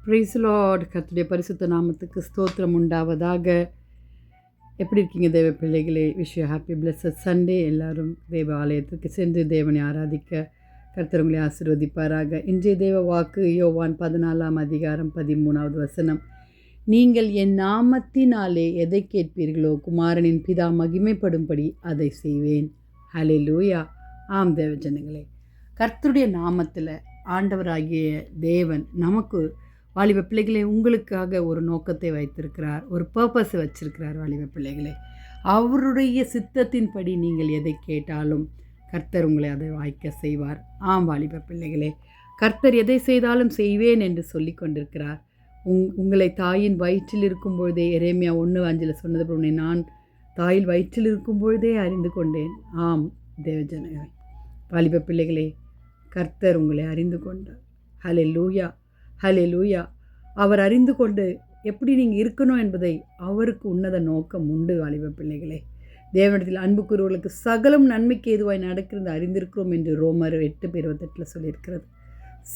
Price Lord. கர்த்தருடைய பரிசுத்த நாமத்துக்கு ஸ்தோத்திரம் உண்டாவதாக. எப்படி இருக்கீங்க தேவ பிள்ளைகளே? Wish you happy blessed Sunday. எல்லாரும் தேவ ஆலயத்துக்கு சென்று தேவனை ஆராதிக்க கர்த்தர் உங்களை ஆசீர்வதிப்பாராக. இன்றைய தேவ வாக்கு யோவான் 14 அதிகாரம் 13வது வசனம். நீங்கள் என் நாமத்தினாலே எதை கேட்பீர்களோ குமாரனின் பிதா மகிமைப்படும்படி அதை செய்வேன். ஹல்லேலூயா. ஆம் தேவ ஜனங்களே, கர்த்தருடைய நாமத்தில் ஆண்டவராகிய தேவன் நமக்கு வாலிப பிள்ளைகளே உங்களுக்காக ஒரு நோக்கத்தை வைத்திருக்கிறார், ஒரு பர்பஸை வச்சிருக்கிறார். வாலிப பிள்ளைகளே, அவருடைய சித்தத்தின்படி நீங்கள் எதை கேட்டாலும் கர்த்தர் உங்களை அதை வாய்க்க செய்வார். ஆம் வாலிப பிள்ளைகளே, கர்த்தர் எதை செய்தாலும் செய்வேன் என்று சொல்லி கொண்டிருக்கிறார். உங்களை தாயின் வயிற்றில் இருக்கும் பொழுதே, எரேமியா 1:5 சொன்னது போல, நான் தாயில் வயிற்றில் இருக்கும் பொழுதே அறிந்து கொண்டேன். ஆம் தேவஜனங்களே, வாலிப பிள்ளைகளே, கர்த்தர் உங்களை அறிந்து கொண்டார். ஹல்லேலூயா, ஹல்லேலூயா. அவர் அறிந்து கொண்டு எப்படி நீங்கள் இருக்கணும் என்பதை அவருக்கு உன்னத நோக்கம் உண்டு. வாலிப பிள்ளைகளே, தேவனிடத்தில் அன்பு கூறுவர்களுக்கு சகலம் நன்மைக்கு ஏதுவாய் நடக்கிறது அறிந்திருக்கிறோம் என்று ரோமர் 8:28 சொல்லியிருக்கிறது.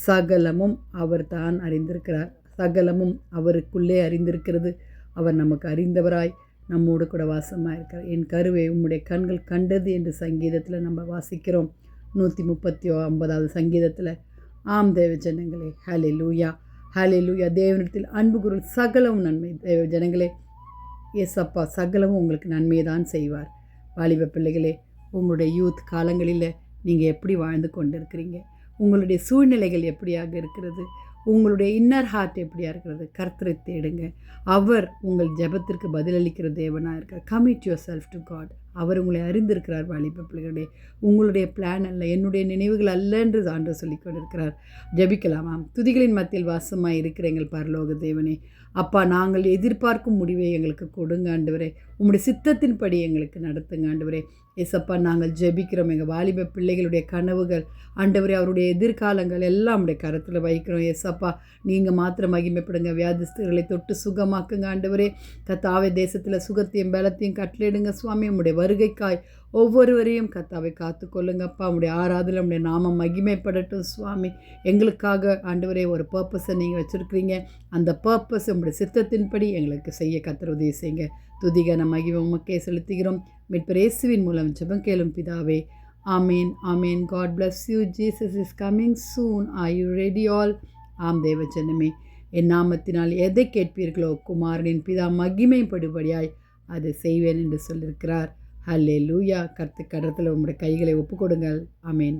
சகலமும் அவர் தான் அறிந்திருக்கிறார். சகலமும் அவருக்குள்ளே அறிந்திருக்கிறது. அவர் நமக்கு அறிந்தவராய் நம்மோடு கூட வாசமாக இருக்கிறார். என் கருவை உம்முடைய கண்கள் கண்டது என்று சங்கீதத்தில் நம்ம வாசிக்கிறோம். 139வது சங்கீதத்தில். ஆம் தேவ ஜனங்களே, ஹல்லேலூயா, ஹல்லேலூயா. தேவனிடத்தில் அன்பு கூறும் சகலமும் நன்மை. தேவ ஜனங்களே, ஏசப்பா சகலமும் உங்களுக்கு நன்மையை தான் செய்வார். வாலிப பிள்ளைகளே, உங்களுடைய யூத் காலங்களில் நீங்கள் எப்படி வாழ்ந்து கொண்டு இருக்கிறீங்க? உங்களுடைய சூழ்நிலைகள் எப்படியாக இருக்கிறது? உங்களுடைய இன்னர் ஹார்ட் எப்படியா இருக்கிறது? கர்த்தரை தேடுங்க. அவர் உங்கள் ஜெபத்திற்கு பதிலளிக்கிற தேவனாக இருக்கார். Commit yourself to God. அவர் உங்களை அறிந்திருக்கிறார். வாலிப பிள்ளைகளே, உங்களுடைய பிளான் அல்ல, என்னுடைய நினைவுகள் அல்ல என்று ஆண்டவர் சொல்லிக் கொண்டிருக்கிறார். ஜெபிக்கலாமாம். துதிகளின் மத்தியில் வாசமாக இருக்கிற எங்கள் பரலோக தேவனே, அப்பா, நாங்கள் எதிர்பார்க்கும் முடிவை எங்களுக்கு கொடுங்க ஆண்டவரே. உங்களுடைய சித்தத்தின்படி எங்களுக்கு நடத்துங்க ஆண்டவரே. ஏசப்பா, நாங்கள் ஜெபிக்கிறோம். எங்கள் வாலிப பிள்ளைகளுடைய கனவுகள் ஆண்டவரே, அவருடைய எதிர்காலங்கள் எல்லாம் உடைய கரத்தில் வைக்கிறோம். ஏசப்பா, நீங்கள் மாத்திரம் மகிமைப்படுங்க. வியாதிஸ்தர்களை தொட்டு சுகமாக்குங்க ஆண்டவரே. கத்தாவே, தேசத்தில் சுகத்தையும் பலத்தையும் கட்டளையிடுங்க சுவாமி. உங்களுடைய வருகைக்காய் ஒவ்வொருவரையும் கத்தாவை காத்து கொள்ளுங்கப்பா. உங்களுடைய ஆராதனை உங்களுடைய நாமம் மகிமைப்படட்டும் சுவாமி. எங்களுக்காக ஆண்டவரே ஒரு பர்பஸை நீங்கள் வச்சுருக்கிறீங்க. அந்த பர்பஸ் உங்களுடைய சித்தத்தின்படி எங்களுக்கு செய்ய கர்த்தர் உதவி செய்யுங்க. துதிகன மகிமை உமக்கே செலுத்துகிறோம். மீட்பர் இயேசுவின் மூலம் ஜெபம் கேளும் பிதாவே. ஆமேன், ஆமேன். God bless you. Jesus is coming soon. Are you ready all? ஆம் தேவ ஜனமே, என் நாமத்தினால் எதை கேட்பீர்களோ குமாரனின் பிதா மகிமைப்படும்படியாய் அதை செய்வேன் என்று சொல்லியிருக்கிறார். ஹல்லேலூயா. கர்த்தர் கரத்தில் உங்களுடைய கைகளை ஒப்புக்கொடுங்கள். ஆமேன்.